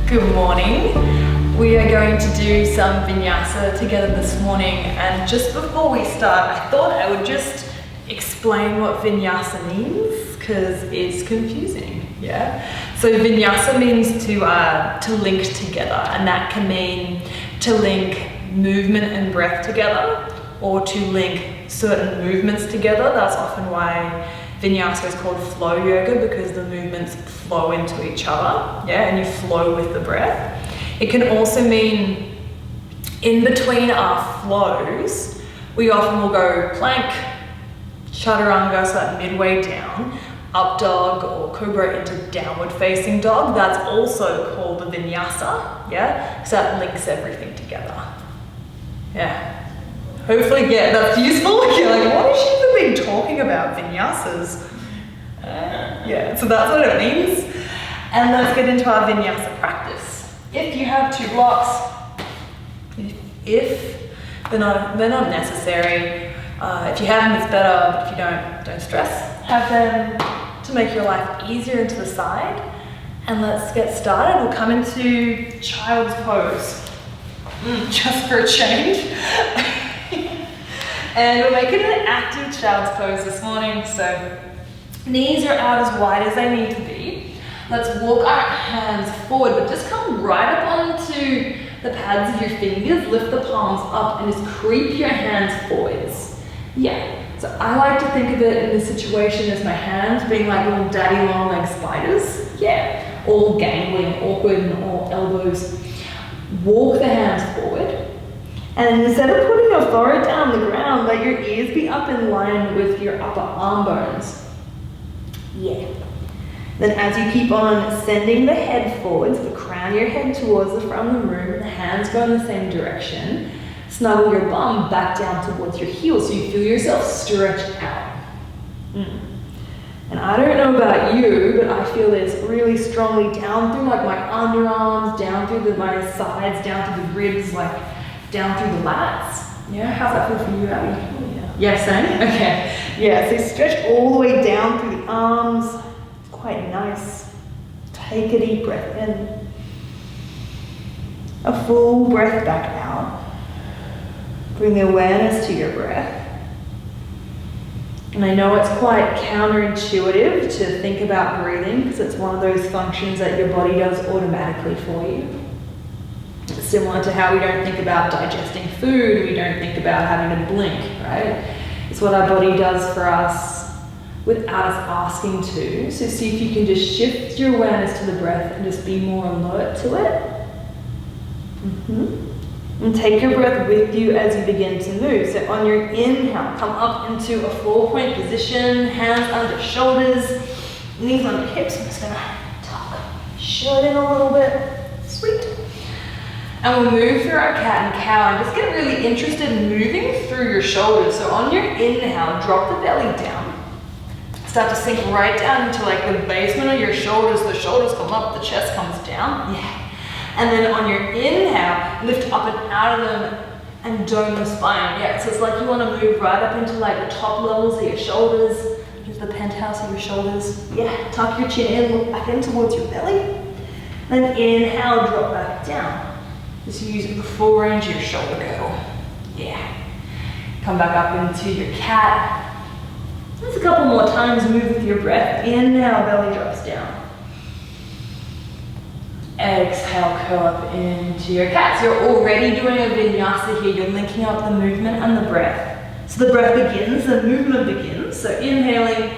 Good morning. We are going to do some vinyasa together this morning, and just before we start, I thought I would just explain what vinyasa means because it's confusing. Yeah. So vinyasa means to link together, and that can mean to link movement and breath together, or to link certain movements together. That's often why vinyasa is called flow yoga, because the movements flow into each other, yeah, and you flow with the breath. It can also mean in between our flows, we often will go plank, chaturanga, so that midway down, up dog or cobra into downward facing dog. That's also called the vinyasa, yeah, because that links everything together. Yeah. Hopefully, yeah, that's useful. You're like, what has she been talking about? Vinyasas. Yeah, so that's what it means. And let's get into our vinyasa practice. If you have two blocks, if they're not necessary. If you have them, it's better. But if you don't stress. Have them to make your life easier into the side. And let's get started. We'll come into child's pose. Just for a change. And we're making an active child's pose this morning, so knees are out as wide as they need to be. Let's walk our hands forward, but just come right up onto the pads of your fingers, lift the palms up and just creep your hands forwards. Yeah, so I like to think of it in this situation as my hands being like little daddy long leg spiders. Yeah, all gangly and awkward and all elbows. Walk the hands forward. And instead of putting your forehead down on the ground, let your ears be up in line with your upper arm bones. Yeah. Then as you keep on sending the head forwards, the crown of your head towards the front of the room, the hands go in the same direction, snuggle your bum back down towards your heels so you feel yourself stretch out. And I don't know about you, but I feel this really strongly down through like my underarms, down through my sides, down through the ribs, like down through the lats. Yeah, how's that feel for you, Abby? Yeah, same? Okay. Yeah, so stretch all the way down through the arms. Quite nice. Take a deep breath in. A full breath back out. Bring the awareness to your breath. And I know it's quite counterintuitive to think about breathing because it's one of those functions that your body does automatically for you. Similar to how we don't think about digesting food, we don't think about having to blink, right? It's what our body does for us without us asking to. So see if you can just shift your awareness to the breath and just be more alert to it. And take your breath with you as you begin to move. So on your inhale, come up into a 4-point position, hands under shoulders, knees under hips. I'm just gonna tuck, shirt in a little bit. Sweet. And we'll move through our cat and cow and just get really interested in moving through your shoulders. So on your inhale, drop the belly down. Start to sink right down into like the basement of your shoulders. The shoulders come up, the chest comes down. Yeah. And then on your inhale, lift up and out of them and dome the spine. Yeah, so it's like you want to move right up into like the top levels of your shoulders, into the penthouse of your shoulders. Yeah, tuck your chin in, look back in towards your belly. Then inhale, drop back down. Just use the full range of your shoulder girdle. Yeah. Come back up into your cat. Just a couple more times, move with your breath. Inhale, belly drops down. Exhale, curl up into your cat. So you're already doing a vinyasa here. You're linking up the movement and the breath. So the breath begins, the movement begins. So inhaling,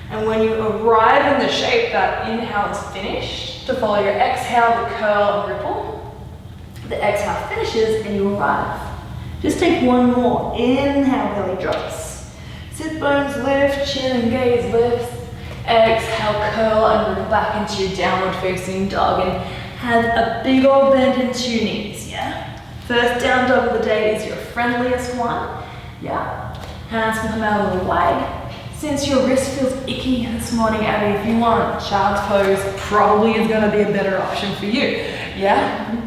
and when you arrive in the shape, that inhale is finished. To follow your exhale, the curl and ripple. The exhale finishes and you arrive. Just take one more. Inhale, belly drops. Sit bones lift, chin and gaze lifts. Exhale, curl and roll back into your downward facing dog and have a big old bend into your knees, yeah? First down dog of the day is your friendliest one, yeah? Hands can come out a little wide. Since your wrist feels icky this morning, Abby, if you want, child's pose probably is gonna be a better option for you, yeah?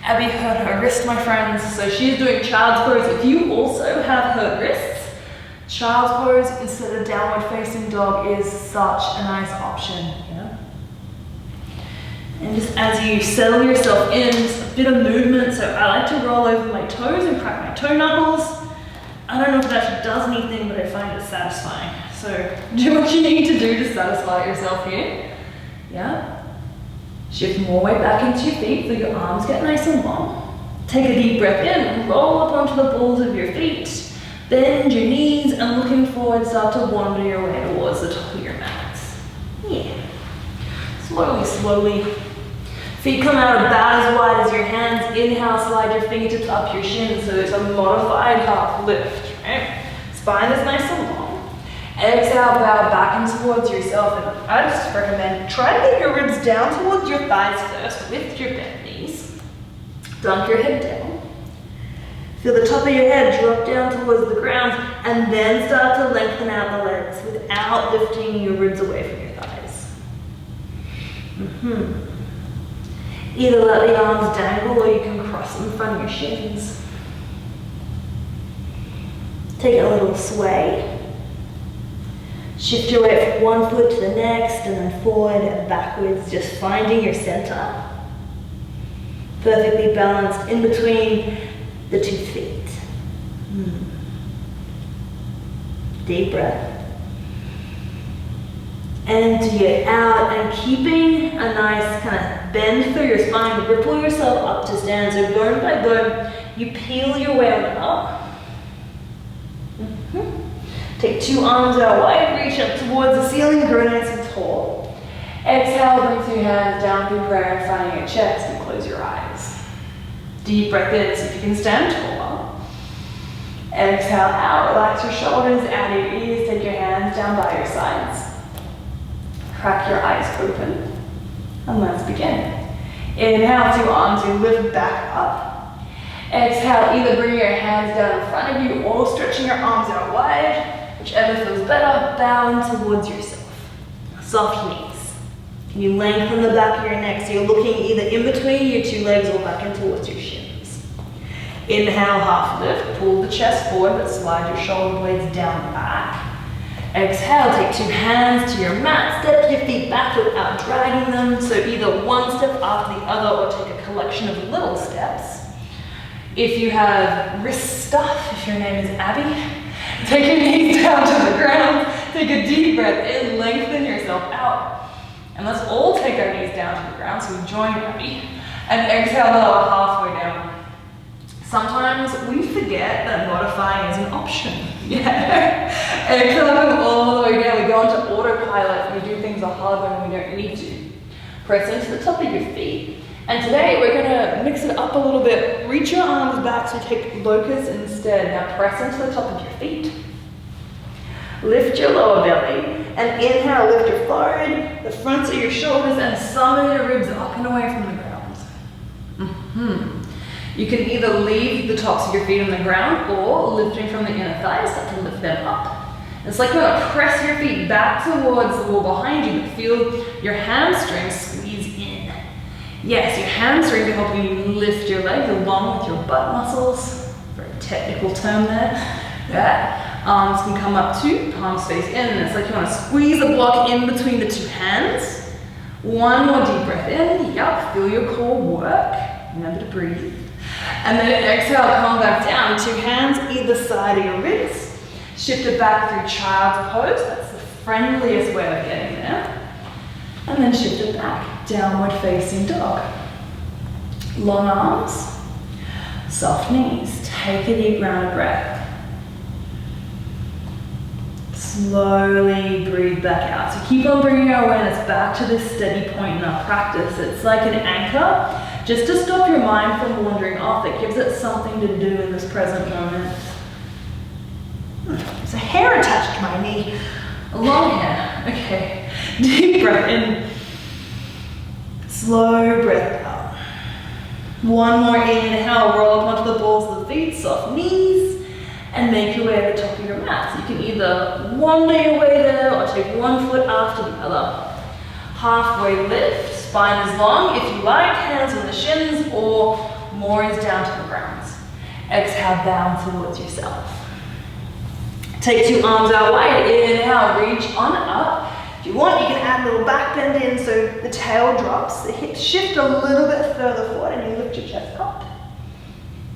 Abby hurt her wrist, my friends, so she's doing child's pose. If you also have hurt wrists, child's pose instead of downward facing dog is such a nice option. Yeah? And just as you settle yourself in, just a bit of movement. So I like to roll over my toes and crack my toe knuckles. I don't know if it actually does anything, but I find it satisfying. So do what you need to do to satisfy yourself here. Yeah. Shift more weight back into your feet so your arms get nice and long. Take a deep breath in and roll up onto the balls of your feet. Bend your knees and looking forward, start to wander your way towards the top of your mats. Yeah. Slowly, slowly. Feet come out about as wide as your hands. Inhale, slide your fingertips up your shins, so it's a modified half lift, right? Spine is nice and long. Exhale, bow back and towards yourself. And I just recommend try to get your ribs down towards your thighs first with your bent knees. Dunk your head down. Feel the top of your head drop down towards the ground, and then start to lengthen out the legs without lifting your ribs away from your thighs. Either let the arms dangle or you can cross them in front of your shins. Take a little sway. Shift your weight from one foot to the next and then forward and backwards, just finding your center. Perfectly balanced in between the 2 feet. Deep breath. Empty it out and keeping a nice kind of bend through your spine, ripple yourself up to stand. So bone by bone, you peel your way on up. Take 2 arms out wide, reach up towards the ceiling, grow nice and tall. Exhale, bring 2 hands down through prayer in front of your chest and close your eyes. Deep breath in, so if you can stand taller. Exhale out, relax your shoulders, out of your ears, take your hands down by your sides. Crack your eyes open, and let's begin. Inhale, 2 arms, you lift back up. Exhale, either bring your hands down in front of you or stretching your arms out wide, whichever feels better, bowing towards yourself. Soft knees. Can you lengthen the back of your neck so you're looking either in between your 2 legs or back in towards your shins. Inhale, half lift, pull the chest forward, but slide your shoulder blades down back. Exhale, take 2 hands to your mat, step your feet back without dragging them, so either one step after the other or take a collection of little steps. If you have wrist stuff, if your name is Abby, take your knees down to the ground, take a deep breath in, lengthen yourself out. And let's all take our knees down to the ground, so we join Abby. And exhale, lower halfway down. Sometimes we forget that modifying is an option. Yeah. Exhale, come all the way down. We go into autopilot and we do things hard when we don't need to. Press into the top of your feet. And today we're going to mix it up a little bit. Reach your arms back, so take locust instead. Now press into the top of your feet. Lift your lower belly. And inhale, lift your forehead, the fronts of your shoulders, and summon your ribs up and away from the ground. You can either leave the tops of your feet on the ground or lifting from the inner thighs, start to lift them up. It's like you want to press your feet back towards the wall behind you, but feel your hamstrings squeeze in. Yes, your hamstrings are helping you lift your legs along with your butt muscles. Very technical term there. Yeah. Arms can come up too, palms face in. And it's like you want to squeeze a block in between the 2 hands. One more deep breath in. Yup, feel your core work. Remember to breathe. And then exhale, come back down. 2 hands either side of your ribs. Shift it back through child's pose. That's the friendliest way of getting there. And then shift it back. Downward facing dog. Long arms. Soft knees. Take a deep round of breath. Slowly breathe back out. So keep on bringing our awareness back to this steady point in our practice. It's like an anchor, just to stop your mind from wandering off. It gives it something to do in this present moment. There's a hair attached to my knee. A long hair. Okay. Deep breath in. Slow breath out. One more inhale. Roll up onto the balls of the feet. Soft knees. And make your way to the top of your mat. So you can either wander your way there or take 1 foot after the other. Halfway lift, spine is long if you like, hands on the shins, or more is down to the ground. Exhale, bow towards yourself. Take 2 arms out wide, inhale, reach on up. If you want, you can add a little back bend in so the tail drops, the hips shift a little bit further forward and you lift your chest up.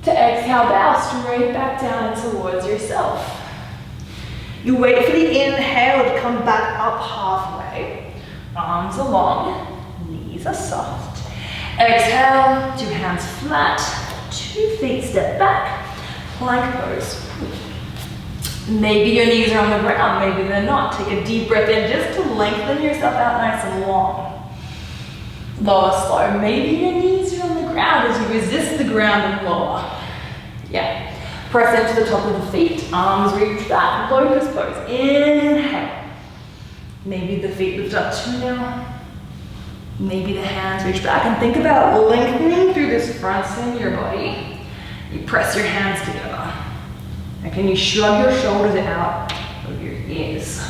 To exhale, bow straight back down and towards yourself. You wait for the inhale to come back up halfway. Arms are long, knees are soft. Exhale, 2 hands flat, 2 feet step back, plank pose. Maybe your knees are on the ground, maybe they're not. Take a deep breath in just to lengthen yourself out nice and long. Lower slow. Maybe your knees are on the ground as you resist the ground and lower. Yeah. Press into the top of the feet. Arms reach back. Locust pose. Inhale. Maybe the feet lift up too now. Maybe the hands reach back. And think about lengthening through this front seam of your body. You press your hands together. And can you shrug your shoulders out of your ears?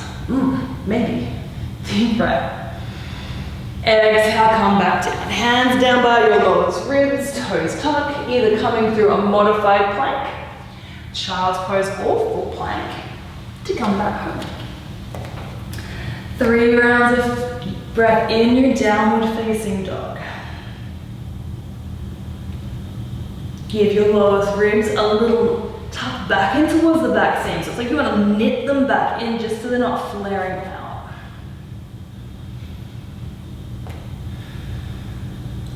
Maybe. Deep breath. Exhale, come back down. Hands down by your lowest ribs, toes tuck, either coming through a modified plank, child's pose or full plank, to come back home. 3 rounds of breath in your downward facing dog. Give your lowest ribs a little tuck back in towards the back seam. So it's like you want to knit them back in just so they're not flaring out.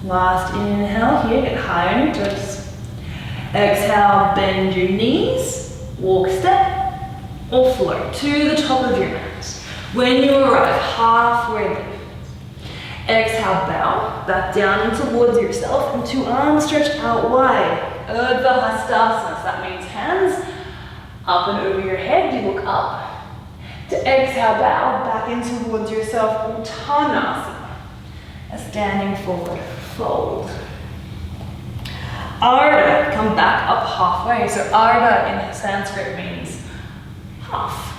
Last inhale here, get high on your toes. Exhale, bend your knees, walk step, or float to the top of your mat. When you arrive, halfway lift. Exhale, bow back down and towards yourself, and 2 arms stretch out wide. Urdhva Hastasana, so that means hands up and over your head, you look up. To exhale, bow back in towards yourself, Uttanasana. A standing forward fold. Ardha, come back up halfway. So Ardha in Sanskrit means half.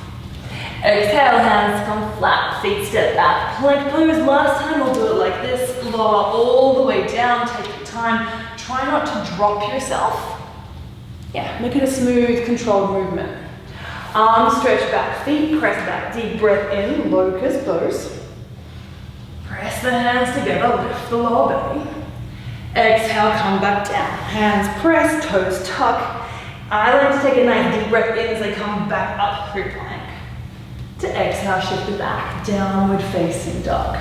Exhale, hands come flat, feet step back. Plank pose, last time we'll do it like this. Lower all the way down, take your time. Try not to drop yourself. Yeah, make it a smooth, controlled movement. Arms stretch back, feet press back. Deep breath in, locust pose. Press the hands together, lift the lower belly. Exhale, come back down. Hands press, toes tuck. I like to take a nice deep breath in as I come back up through plank. To exhale, shift it back, downward facing dog.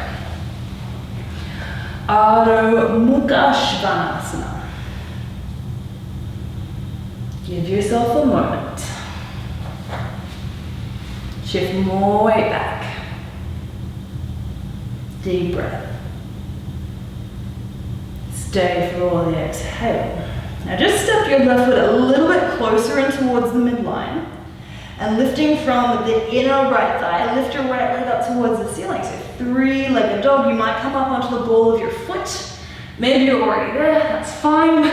Adho Mukha Svanasana. Give yourself a moment. Shift more weight back. Deep breath. Stay for all the exhale. Now just step your left foot a little bit closer in towards the midline. And lifting from the inner right thigh, lift your right leg up towards the ceiling. So 3-legged dog, you might come up onto the ball of your foot. Maybe you're already there, that's fine.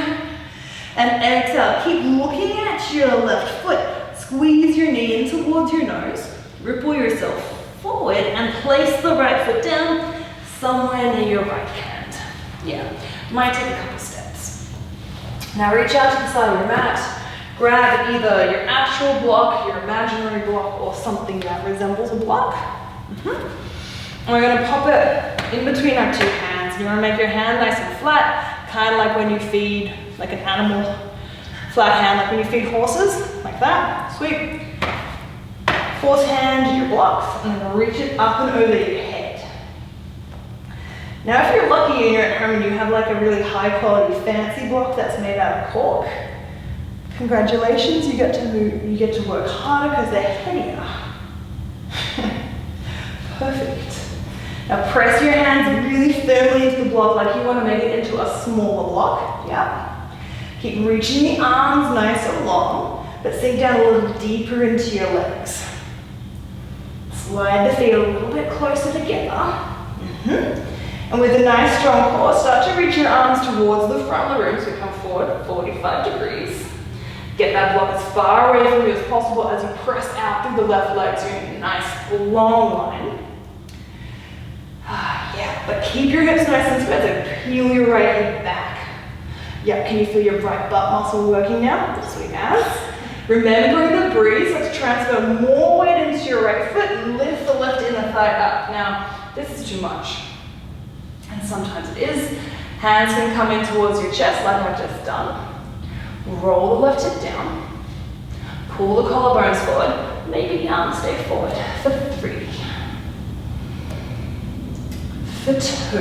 And exhale, keep looking at your left foot. Squeeze your knee in towards your nose. Ripple yourself forward and place the right foot down somewhere near your right hand. Yeah, might take a couple steps. Now reach out to the side of your mat. Grab either your actual block, your imaginary block, or something that resembles a block. And we're going to pop it in between our 2 hands. You want to make your hand nice and flat, kind of like when you feed like an animal. Flat hand, like when you feed horses, like that. Sweep. 4th hand, your blocks, and then reach it up and over your head. Now if you're lucky and you're at home and you have like a really high quality fancy block that's made out of cork, congratulations, you get to work harder because they're heavier. Perfect. Now press your hands really firmly into the block like you want to make it into a smaller block. Yeah. Keep reaching the arms nice and long, but sink down a little deeper into your legs. Slide the feet a little bit closer together. And with a nice strong core, start to reach your arms towards the front of the room, so come forward 45 degrees. Get that block as far away from you as possible as you press out through the left leg, so you're in a nice long line. Yeah, but keep your hips nice and square, so peel your right hip back. Yeah, can you feel your right butt muscle working now? Sweet as. Remembering the breeze, let's transfer more weight into your right foot and lift the left inner thigh up. Now, this is too much. And sometimes it is. Hands can come in towards your chest like I've just done. Roll the left hip down. Pull the collarbones forward. Maybe the arms stay forward for 3. For 2.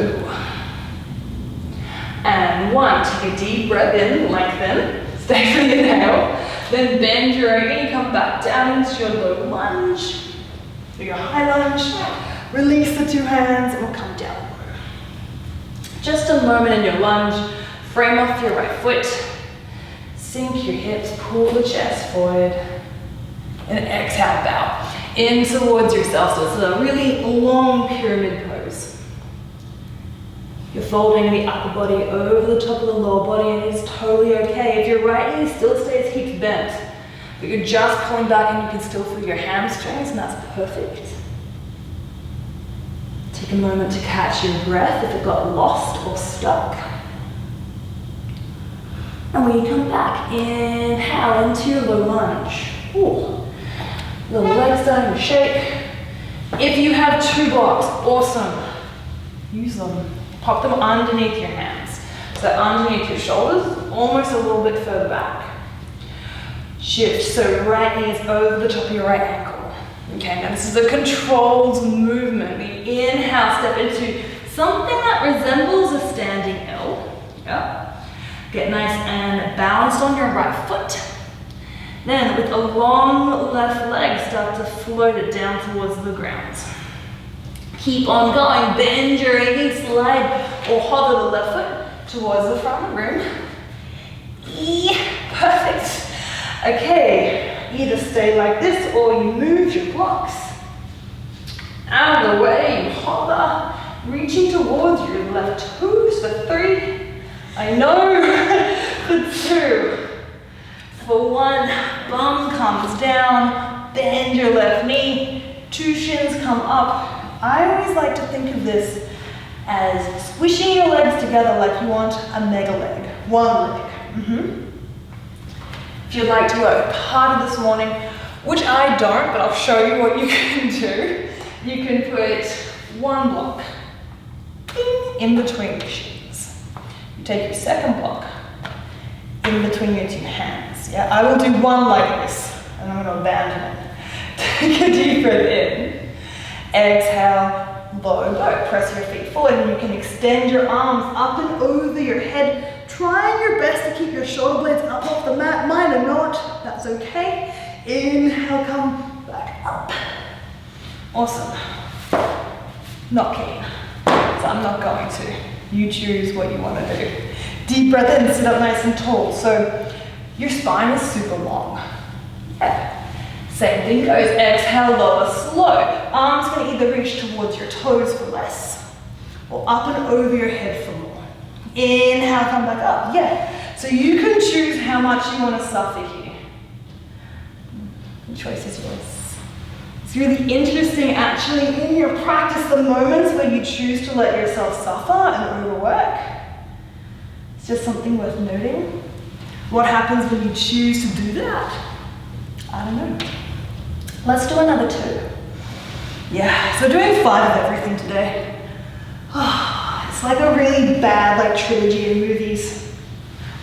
And 1. Take a deep breath in, lengthen. Stay for the inhale. Then bend your right knee, come back down into your low lunge. Do your high lunge. Release the 2 hands and we'll come down. Just a moment in your lunge. Frame off your right foot. Sink your hips, pull the chest forward. And exhale, bow in towards yourself. So it's a really long pyramid pose. You're folding the upper body over the top of the lower body and it's totally okay. If your right knee still stays hips bent, but you're just pulling back and you can still feel your hamstrings, and that's perfect. Take a moment to catch your breath if it got lost or stuck. And when you come back, inhale into your low lunge. Ooh. Little legs down, shake. If you have 2 blocks, awesome. Use them. Pop them underneath your hands. So underneath your shoulders, almost a little bit further back. Shift, so right knee is over the top of your right ankle. Okay, now this is a controlled movement. We inhale, step into something that resembles a standing L. Yeah. Get nice and balanced on your right foot. Then with a long left leg, start to float it down towards the ground. Keep on going, bend your knee, slide or hover the left foot towards the front of the room. Perfect. Okay, either stay like this or you move your blocks. Out of the way, you hover, reaching towards your left toes for 3. I know, for 2. For 1, bum comes down, bend your left knee, 2 shins come up. I always like to think of this as squishing your legs together like you want a mega leg. 1 leg. If you'd like to work harder this morning, which I don't, but I'll show you what you can do. You can put 1 block in between your shins. You take your second block in between your 2 hands. Yeah, I will do 1 like this, and I'm going to abandon it. Take a deep breath in. Exhale, low boat. Press your feet forward, and you can extend your arms up and over your head. Trying your best to keep your shoulder blades up off the mat. Mine are not, that's okay. Inhale, come back up. Awesome. Not keen, so I'm not going to. You choose what you want to do. Deep breath in, sit up nice and tall. So your spine is super long. Yeah. Same thing goes. Exhale, lower, slow. Arms can either reach towards your toes for less, or up and over your head for more. Inhale, come back up. Yeah. So you can choose how much you want to suffer here. The choice is yours. It's really interesting actually in your practice, the moments where you choose to let yourself suffer and overwork. It's just something worth noting. What happens when you choose to do that? I don't know. Let's do another 2. Yeah, so doing 5 of everything today. It's like a really bad trilogy of movies.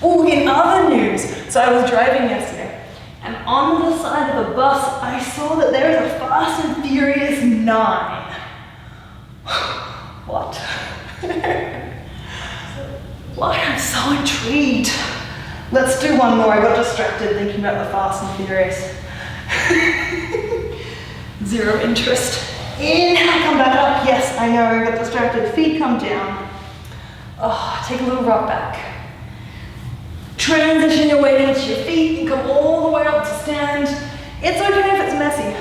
Oh, in other news, so I was driving yesterday, and on the side of a bus, I saw that there is a Fast and Furious 9. What? What? I'm so intrigued. Let's do 1 more. I got distracted thinking about the Fast and Furious. 0 interest. Inhale, come back up. Yes, I know, I got distracted. Feet come down. Oh, take a little rock back. Transition your weight into your feet and come all the way up to stand. It's okay if it's messy.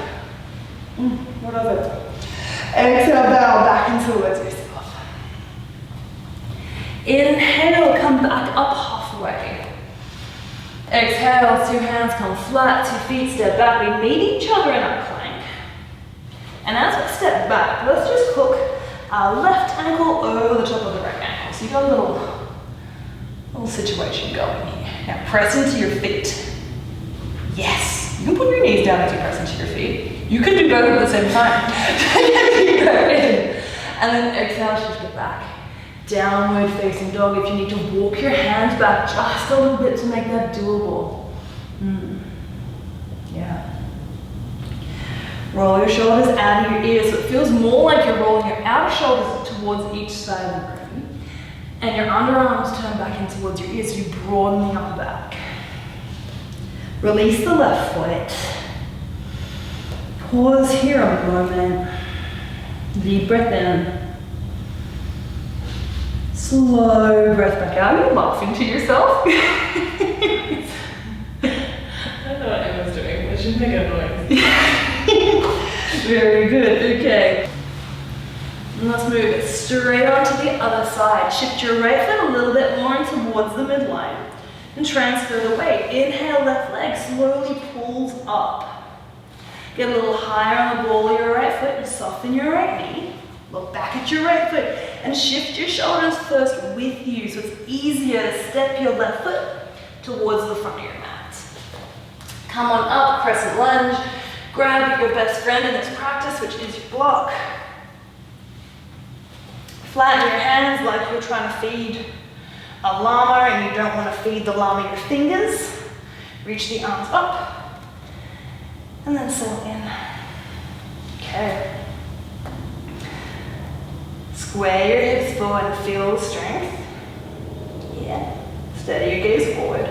What of it? Exhale, bow back and towards yourself. Inhale, come back up halfway. Exhale, 2 hands come flat, 2 feet step back. We meet each other in our plank. And as we step back, let's just hook our left ankle over the top of the right ankle. So you've got a little situation going here. Now press into your feet. Yes. You can put your knees down as you press into your feet. You can do both at the same time. Take a breath in. And then exhale, shift it back. Downward facing dog. If you need to walk your hands back just a little bit to make that doable. Yeah. Roll your shoulders out of your ears, so it feels more like you're rolling your outer shoulders towards each side of the room, and your underarms turn back in towards your ears, so you broaden the upper back. Release the left foot. Pause here a moment. Deep breath in. Slow breath back out. You're laughing to yourself. I don't know what Emma's doing, but she's making a noise. Very good, okay. And let's move it straight onto the other side. Shift your right foot a little bit more towards the midline and transfer the weight. Inhale, left leg slowly pulls up. Get a little higher on the ball of your right foot and soften your right knee. Look back at your right foot and shift your shoulders first with you, so it's easier to step your left foot towards the front of your mat. Come on up, crescent lunge. Grab your best friend in this practice, which is your block. Flatten your hands like you're trying to feed a llama and you don't want to feed the llama your fingers. Reach the arms up and then settle in. Okay. Square your hips forward and feel the strength. Yeah. Steady your gaze forward.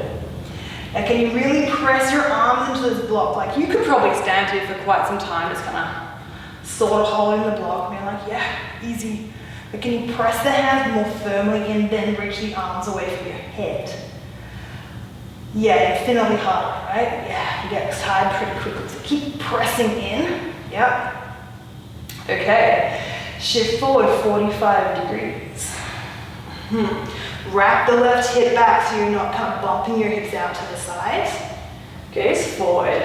Now, can you really press your arms into this block? Like, you could probably stand here for quite some time, just kind of sort of holding the block, being like, yeah, easy. But can you press the hands more firmly and then reach the arms away from your head? Yeah, infinitely harder, right? Yeah, you get tired pretty quickly. So keep pressing in. Yep. Okay. Shift forward 45 degrees. Wrap the left hip back so you're not kind of bumping your hips out to the side. Gaze forward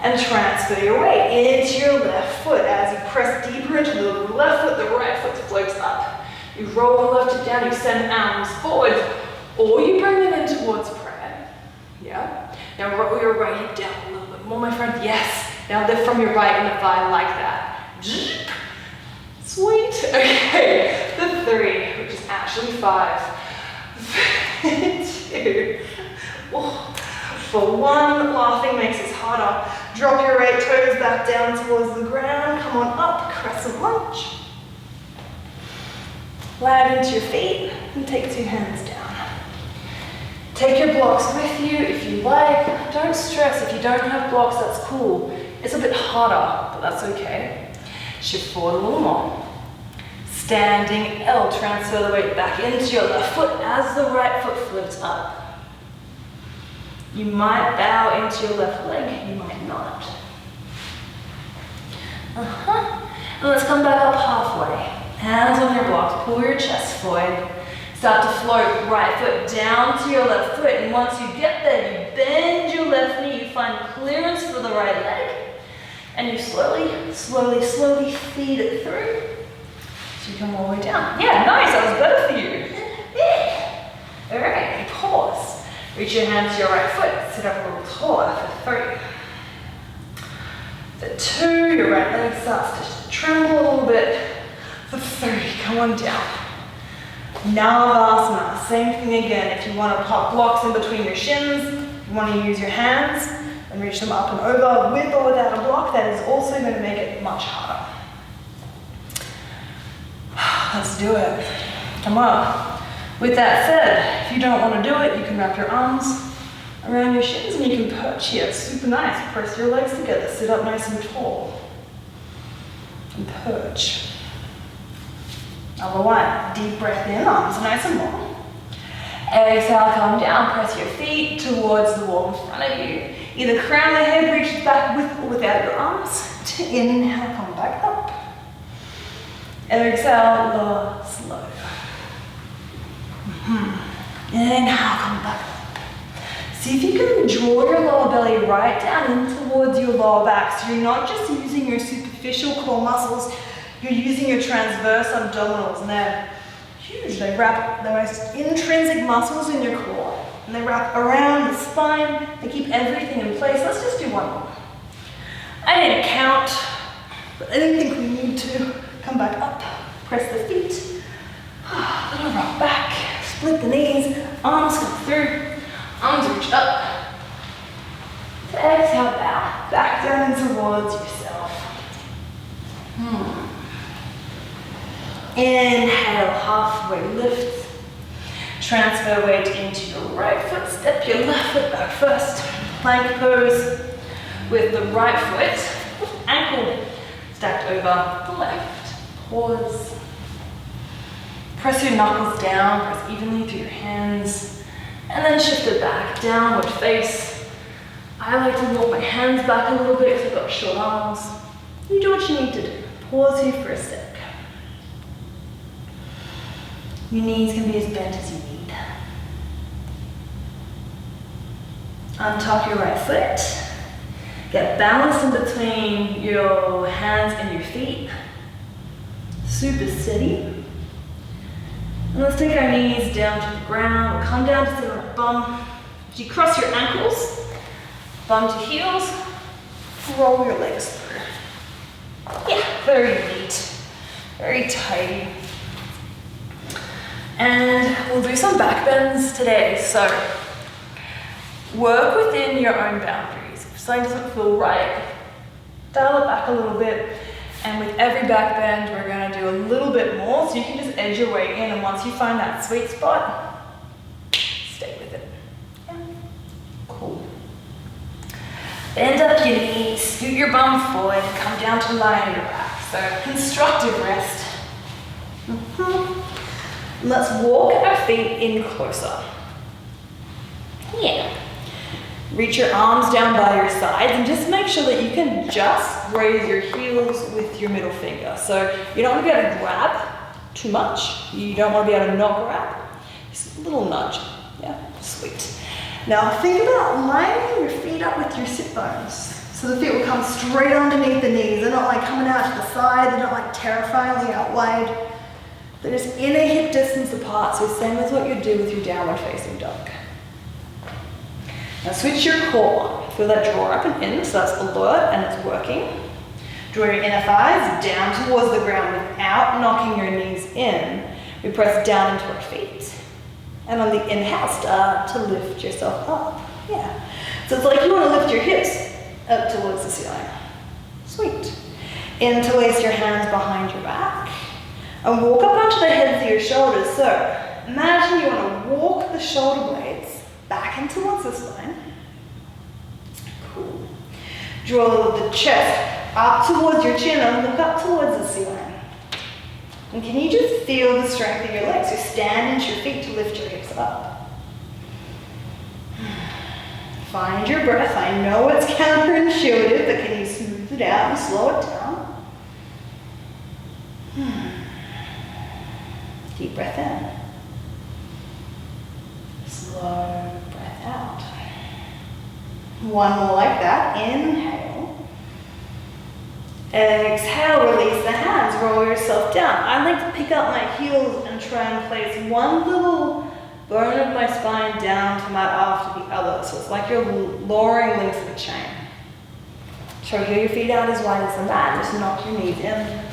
and transfer your weight into your left foot. As you press deeper into the left foot, the right foot floats up. You roll the left hip down, you send arms forward, or you bring them in towards prayer. Yeah? Now roll your right hip down a little bit more, my friend. Yes. Now lift from your right inner thigh like that. Sweet. Okay. The 3, which is actually 5. 2. For 1, laughing makes this harder. Drop your right toes back down towards the ground. Come on up, crescent lunge. Land into your feet and take 2 hands down. Take your blocks with you if you like. Don't stress if you don't have blocks, that's cool. It's a bit harder, but that's okay. Shift forward a little more. Standing L, transfer the weight back into your left foot as the right foot floats up. You might bow into your left leg, you might not. And let's come back up halfway. Hands on your blocks, pull your chest forward. Start to float right foot down to your left foot, and once you get there, you bend your left knee, you find clearance for the right leg, and you slowly feed it through. So you come all the way down. Yeah, nice, that was better for you. Yeah. All right, pause. Reach your hands to your right foot, sit up a little taller for 3. For 2, your right leg starts to tremble a little bit. For 3, come on down. Navasana, same thing again. If you want to pop blocks in between your shins, you want to use your hands and reach them up and over with or without a block. That is also going to make it much harder. Let's do it. Come on. With that said, if you don't want to do it, you can wrap your arms around your shins and you can perch here. It's super nice. Press your legs together. Sit up nice and tall. And perch. Number 1, deep breath in, arms nice and long. Exhale, come down, press your feet towards the wall in front of you. Either crown the head reaches back with or without your arms. To inhale, come back up. Exhale, lower, slow. Inhale, come back up. See if you can draw your lower belly right down in towards your lower back. So you're not just using your superficial core muscles, you're using your transverse abdominals, and they're huge. They wrap the most intrinsic muscles in your core. And they wrap around the spine, they keep everything in place. Let's just do one more. I need to count, but I don't think we need to. Come back up, press the feet, little rock back, split the knees, arms come through, arms reach up. So exhale, bow, back down and towards yourself. Inhale, halfway lift. Transfer weight into your right foot, step your left foot back first. Plank pose with the right foot, ankle stacked over the left. Pause. Press your knuckles down, press evenly through your hands, and then shift it back, downward face. I like to walk my hands back a little bit because I've got short arms. You do what you need to do. Pause here for a sec. Your knees can be as bent as you need. Untuck your right foot. Get balanced in between your hands and your feet. Super steady. And let's take our knees down to the ground. Come down to sit on a bum. As you cross your ankles, bum to heels, roll your legs through. Yeah, very neat. Very tidy. And we'll do some back bends today. So work within your own boundaries. If something doesn't feel right, dial it back a little bit. And with every back bend, we're going to do a little bit more. So you can just edge your way in. And once you find that sweet spot, stay with it. Yeah. Cool. Bend up your knees, scoot your bum forward, come down to lie on your back. So constructive rest. Let's walk our feet in closer. Yeah. Reach your arms down by your sides and just make sure that you can just raise your heels with your middle finger. So you don't want to be able to grab too much. You don't want to be able to not grab. Just a little nudge. Yeah, sweet. Now think about lining your feet up with your sit bones. So the feet will come straight underneath the knees. They're not like coming out to the side. They're not like terrifyingly out wide. They're just in a hip distance apart. So same as what you do with your downward facing dog. Now switch your core. Feel that draw up and in, so that's alert and it's working. Draw your inner thighs down towards the ground without knocking your knees in. We press down into our feet. And on the inhale, start to lift yourself up. Yeah. So it's like you want to lift your hips up towards the ceiling. Sweet. Interlace your hands behind your back. And walk up onto the heads of your shoulders. So imagine you want to walk the shoulder blades back in towards the spine. Cool. Draw the chest up towards your chin and look up towards the ceiling. And can you just feel the strength in your legs? So stand into your feet to lift your hips up. Find your breath. I know it's counterintuitive, but can you smooth it out and slow it down? Deep breath in. Slow breath out. One more like that. Inhale. Exhale, release the hands, roll yourself down. I like to pick up my heels and try and place one little bone of my spine down to mat after the other. So it's like you're lowering links of a chain. So heel your feet out as wide as the mat, just knock your knees in.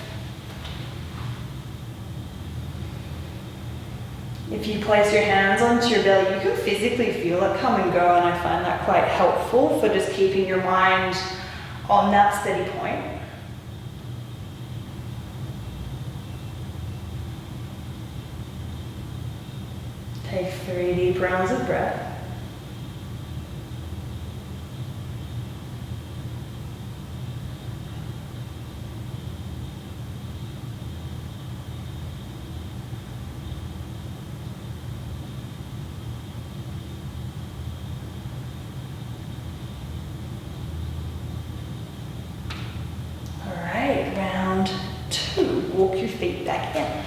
If you place your hands onto your belly, you can physically feel it come and go, and I find that quite helpful for just keeping your mind on that steady point. Take 3 deep rounds of breath. All right, round 2. Walk your feet back in.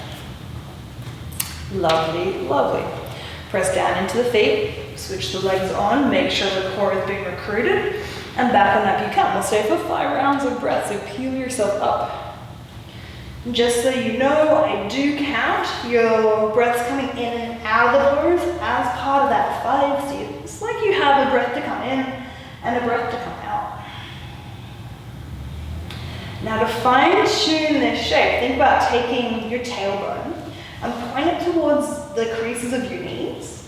Lovely, lovely. Press down into the feet, switch the legs on, make sure the core is being recruited, and back on up you come. We'll stay for 5 rounds of breath, so peel yourself up. And just so you know, I do count your breaths coming in and out of the pose as part of that 5, so you and a breath to come out. Now to fine-tune this shape, think about taking your tailbone and point it towards the creases of your knees.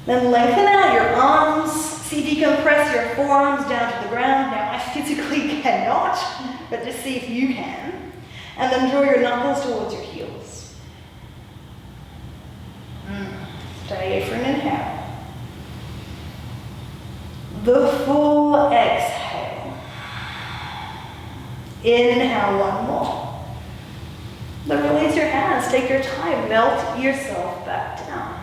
Then lengthen out your arms. See if you can press your forearms down to the ground. Now I physically cannot, but just see if you can. And then draw your knuckles towards your heels. Stay for an inhale. The full exhale. Inhale one more. Then release your hands. Take your time. Melt yourself back down.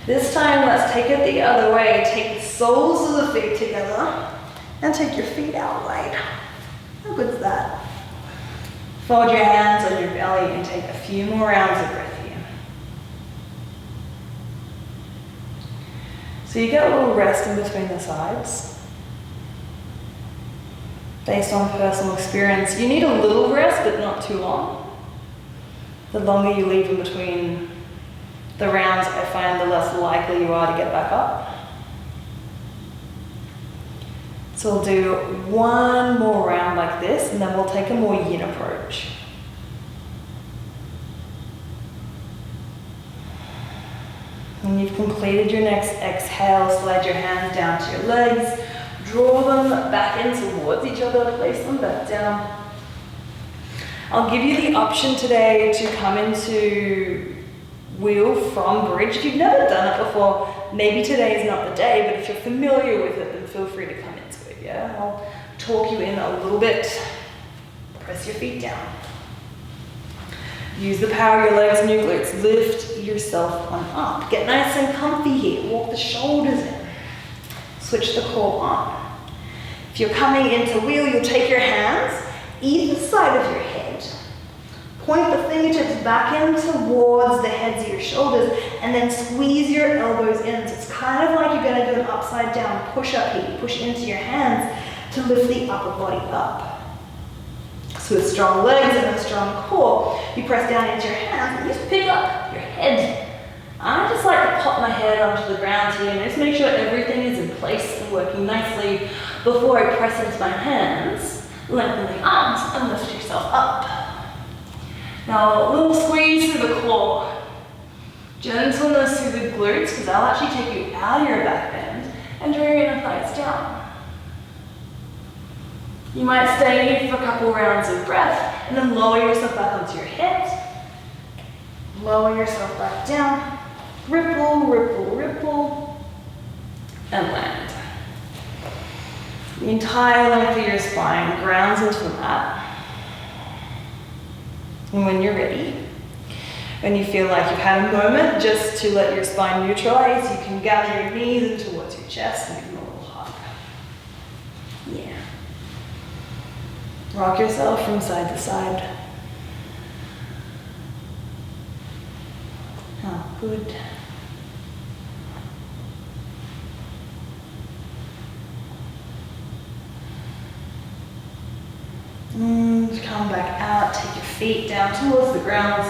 This time, let's take it the other way. Take the soles of the feet together and take your feet out wide. How good's that? Fold your hands on your belly and take a few more rounds of breath here. So you get a little rest in between the sides. Based on personal experience, you need a little rest, but not too long. The longer you leave in between the rounds, I find the less likely you are to get back up. So we'll do one more round like this, and then we'll take a more yin approach. When you've completed your next exhale, slide your hands down to your legs, draw them back in towards each other, place them back down. I'll give you the option today to come into wheel from bridge. If you've never done it before, maybe today is not the day, but if you're familiar with it, then feel free to come into it, yeah? I'll talk you in a little bit. Press your feet down. Use the power of your legs and your glutes. Lift yourself on up. Get nice and comfy here. Walk the shoulders in. Switch the core on. If you're coming into wheel, you'll take your hands either side of your head. Point the fingertips back in towards the heads of your shoulders and then squeeze your elbows in. So it's kind of like you're going to do an upside down push up here. You push into your hands to lift the upper body up. So with strong legs and a strong core, you press down into your hands and just pick up your head. I just like to pop my head onto the ground here and just make sure everything is in place and working nicely before I press into my hands. Lengthen the arms and lift yourself up. Now a little squeeze through the core. Gentleness through the glutes, because I'll actually take you out of your back bend and draw your inner thighs down. You might stay here for a couple rounds of breath and then lower yourself back onto your head. Lower yourself back down. Ripple, ripple, ripple. And land. The entire length of your spine grounds into the mat. And when you're ready, when you feel like you've had a moment just to let your spine neutralize, you can gather your knees in towards your chest and give them a little hug. Yeah. Rock yourself from side to side. Oh, good. Come back out, take your feet down towards the ground.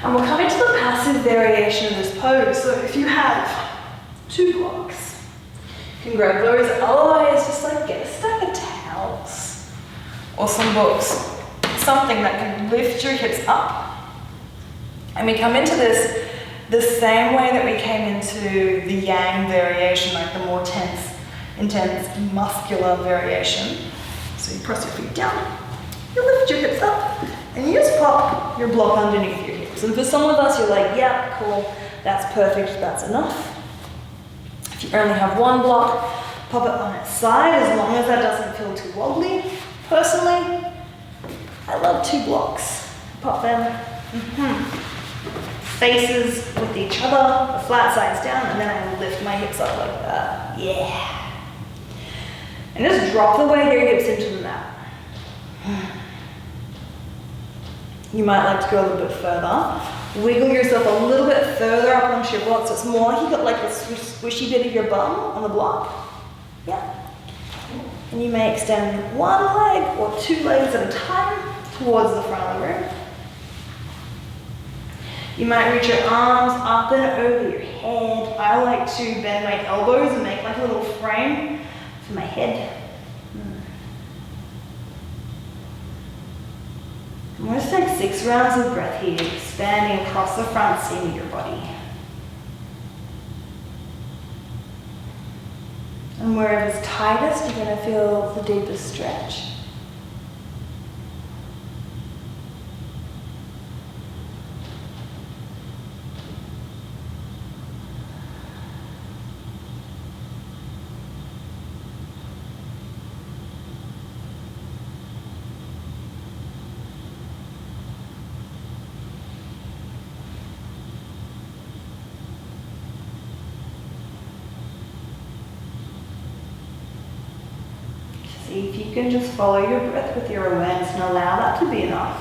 And we'll come into the passive variation of this pose. So if you have 2 blocks, you can grab those. Otherwise, just like get a stack of towels or some books, something that can lift your hips up. And we come into this the same way that we came into the yang variation, like the more intense muscular variation. So you press your feet down, you lift your hips up, and you just pop your block underneath your hips. And for some of us, you're like, yeah, cool, that's perfect, that's enough. If you only have 1 block, pop it on its side, as long as that doesn't feel too wobbly. Personally, I love 2 blocks. Pop them, faces with each other, the flat sides down, and then I lift my hips up like that. Yeah. And just drop the weight of your hips into the mat. You might like to go a little bit further. Wiggle yourself a little bit further up onto your block, so it's more like you've got like the squishy bit of your bum on the block. Yeah. And you may extend 1 leg or 2 legs at a time towards the front of the room. You might reach your arms up and over your head. I like to bend my elbows and make like a little frame for my head. I'm going to take 6 rounds of breath here, expanding across the front seam of your body. And wherever's tightest, you're going to feel the deepest stretch. See if you can just follow your breath with your awareness and allow that to be enough.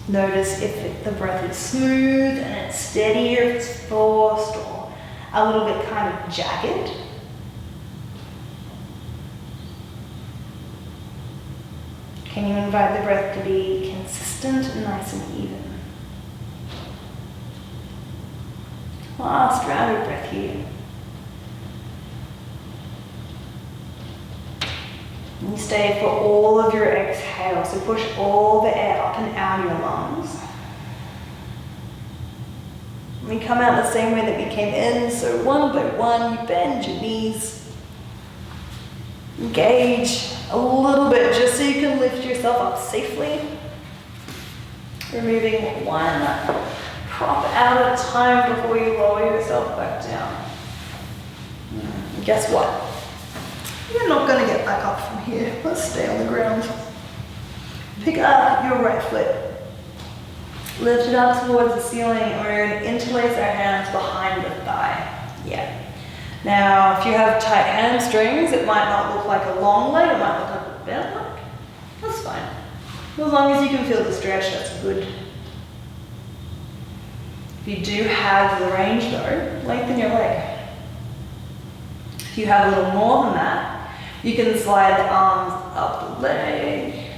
Notice if the breath is smooth and it's steady, or if it's forced or a little bit kind of jagged. Can you invite the breath to be consistent and nice and even? Last round of breath here. And stay for all of your exhale, so push all the air up and out of your lungs. We come out the same way that we came in, so one by one, you bend your knees. Engage a little bit, just so you can lift yourself up safely. Removing one prop out at a time before you lower yourself back down. And guess what? You're not going to get back up from here. Let's stay on the ground. Pick up your right foot. Lift it up towards the ceiling, and we're going to interlace our hands behind the thigh. Yeah. Now, if you have tight hamstrings, it might not look like a long leg, it might look like a bent leg. That's fine. As long as you can feel the stretch, that's good. If you do have the range though, lengthen your leg. If you have a little more than that, you can slide the arms up the leg,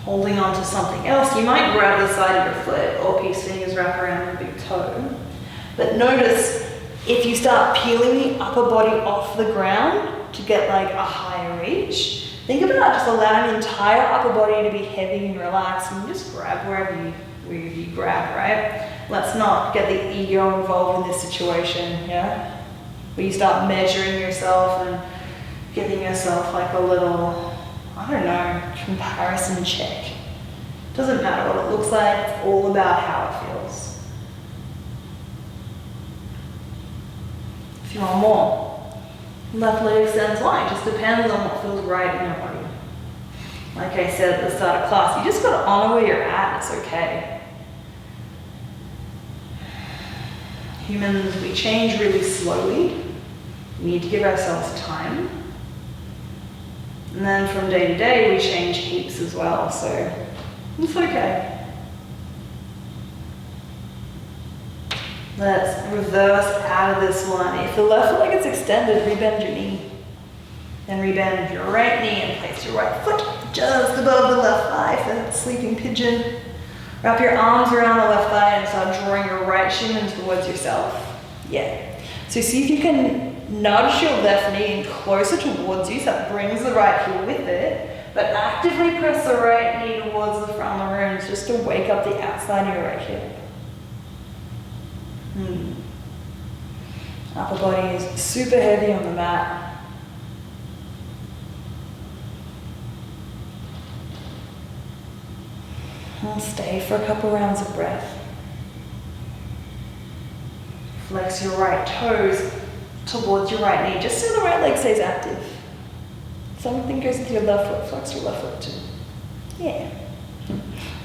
holding on to something else. You might grab the side of your foot or peace fingers wrap around your big toe. But notice if you start peeling the upper body off the ground to get like a higher reach, think about just allowing the entire upper body to be heavy and relaxed, and just grab wherever you grab, right? Let's not get the ego involved in this situation, yeah? Where you start measuring yourself and giving yourself like a little, I don't know, comparison check. Doesn't matter what it looks like, it's all about how it feels. If you want more, left leg extends wide, just depends on what feels right in your body. Like I said at the start of class, you just gotta honor where you're at, it's okay. Humans, we change really slowly. We need to give ourselves time. And then from day to day, we change heaps as well, so it's okay. Let's reverse out of this one. If the left leg is extended, rebend your knee. Then rebend your right knee and place your right foot just above the left thigh for that sleeping pigeon. Wrap your arms around the left thigh and start drawing your right shin in towards yourself. Yeah. So see if you can nudge your left knee in closer towards you, so that brings the right heel with it, but actively press the right knee towards the front of the room just to wake up the outside of your right hip. Upper body is super heavy on the mat. And stay for a couple rounds of breath. Flex your right toes towards your right knee, just so the right leg stays active. Something goes into your left foot, flex your left foot too. Yeah.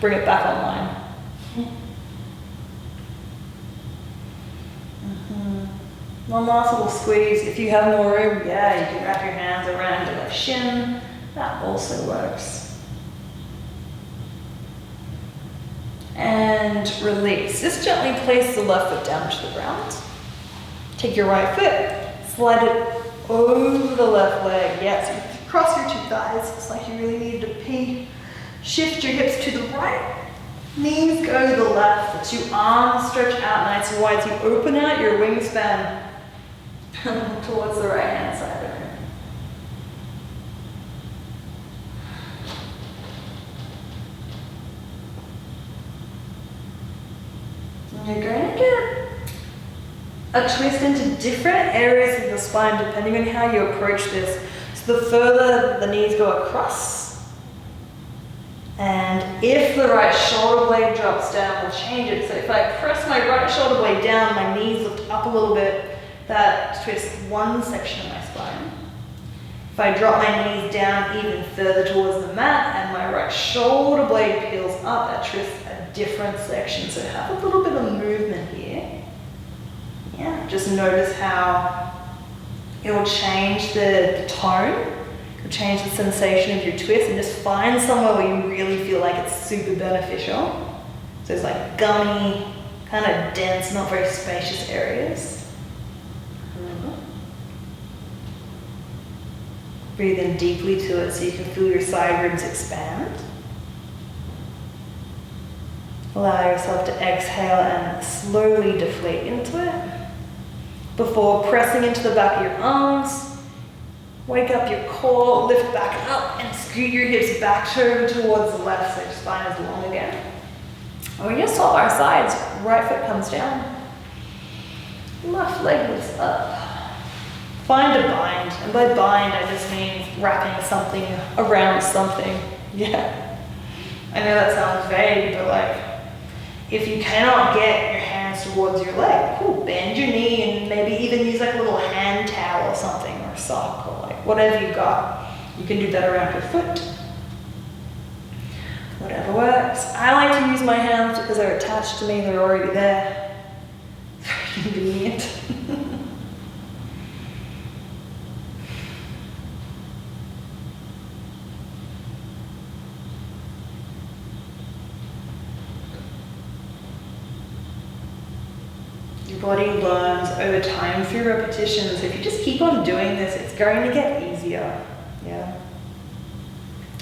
Bring it back online. One last little squeeze. If you have more room, yeah, you can wrap your hands around your left shin. That also works. And release. Just gently place the left foot down to the ground. Take your right foot, slide it over the left leg. Yes, you cross your two thighs. It's like you really need to shift your hips to the right. Knees go to the left, the two arms stretch out nice and wide, so you open out your wingspan towards the right hand side of the room. And you're going to get a twist into different areas of the spine depending on how you approach this. So the further the knees go across, and if the right shoulder blade drops down, we'll change it. So if I press my right shoulder blade down, my knees lift up a little bit, that twists one section of my spine. If I drop my knees down even further towards the mat and my right shoulder blade peels up, that twists a different section. So have a little bit of movement here. Yeah, just notice how it will change the tone. Change the sensation of your twist and just find somewhere where you really feel like it's super beneficial. So it's like gummy, kind of dense, not very spacious areas. Breathe in deeply to it so you can feel your side ribs expand. Allow yourself to exhale and slowly deflate into it before pressing into the back of your arms. Wake up your core, lift back up, and scoot your hips back over towards the left so your spine is long again. And when you swap our sides, right foot comes down, left leg lifts up. Find a bind, and by bind I just mean wrapping something around something. Yeah, I know that sounds vague, but like, if you cannot get your hands towards your leg, cool, bend your knee and maybe even use like a little hand towel or something, or a sock, or like whatever you got. You can do that around your foot. Whatever works. I like to use my hands because they're attached to me, they're already there. Very convenient. Your body learns over time through repetition. So if you just keep on doing this, it's going to get easier. Yeah.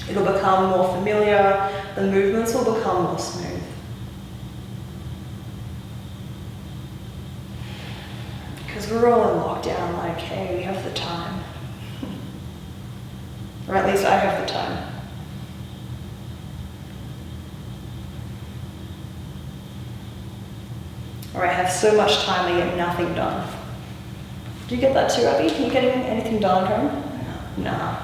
It'll become more familiar. The movements will become more smooth. Because we're all in lockdown, like, hey, we have the time. Or at least I have the time. Or I have so much time I get nothing done. Do you get that too, Abby? Can you get anything done at home? Nah.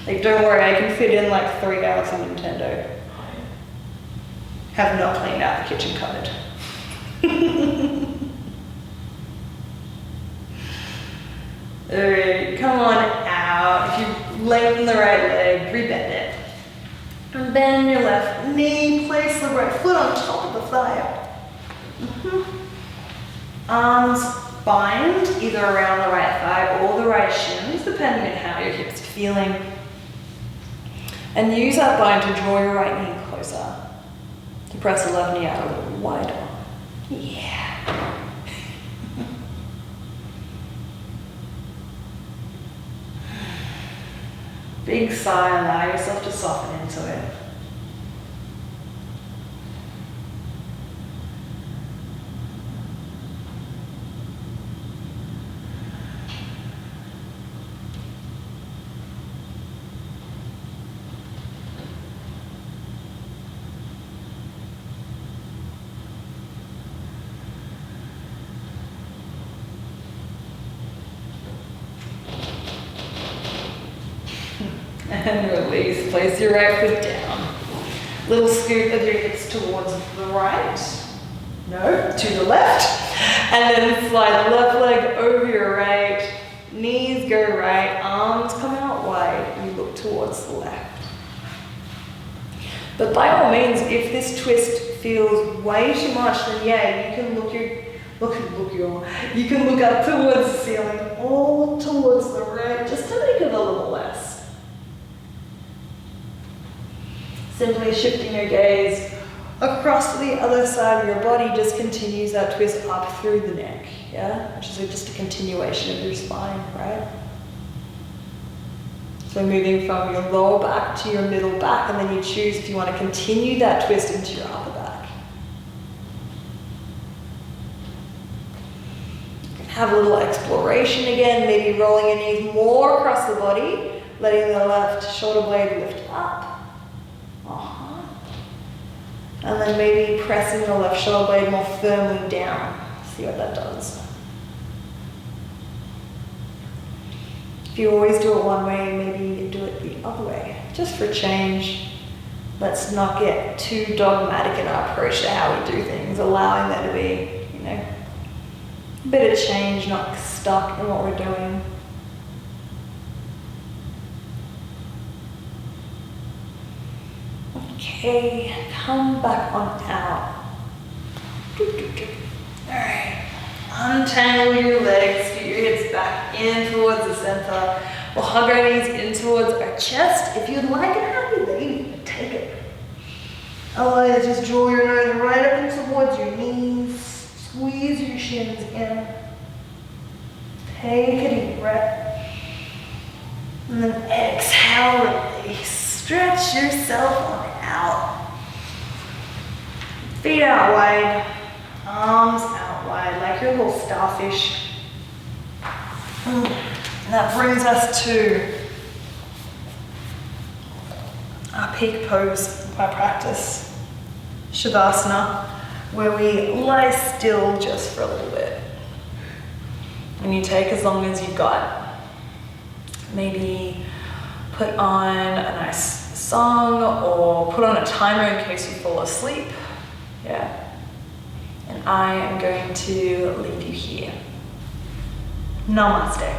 Like, don't worry, I can fit in like 3 hours on Nintendo. Have not cleaned out the kitchen cupboard. Alright, come on out. If you lengthen the right leg, rebend it. And bend your left knee, place the right foot on top of the thigh. Arms bind either around the right thigh or the right shins, depending on how your hips are feeling. And use that bind to draw your right knee closer. To press the left knee out a little wider. Yeah. Big sigh, allow yourself to soften into it. And release. Place your right foot down. Little scoop of your hips towards the right. No, to the left. And then slide the left leg over your right. Knees go right. Arms come out wide. You look towards the left. But by all means, if this twist feels way too much, then yeah, you can you can look up towards the ceiling, all towards the right, just to make it a little less. Simply shifting your gaze across to the other side of your body just continues that twist up through the neck, yeah? Which is just a continuation of your spine, right? So moving from your lower back to your middle back, and then you choose if you want to continue that twist into your upper back. Have a little exploration again, maybe rolling your knees more across the body, letting the left shoulder blade lift up. And then maybe pressing the left shoulder blade more firmly down. See what that does. If you always do it one way, maybe do it the other way. Just for change. Let's not get too dogmatic in our approach to how we do things, allowing there to be, you know, a bit of change, not stuck in what we're doing. Okay, come back on out. Alright, untangle your legs, get your hips back in towards the center. We'll hug our knees in towards our chest. If you'd like a happy lady, take it. Otherwise, just draw your nose right up in towards your knees. Squeeze your shins in. Take a deep breath. And then exhale, release. Stretch yourself on out. Feet out wide. Arms out wide, like your little starfish. And that brings us to our peak pose of our practice, Shavasana, where we lie still just for a little bit. And you take as long as you've got. Maybe put on a nice song or put on a timer in case you fall asleep. Yeah. And I am going to leave you here. Namaste.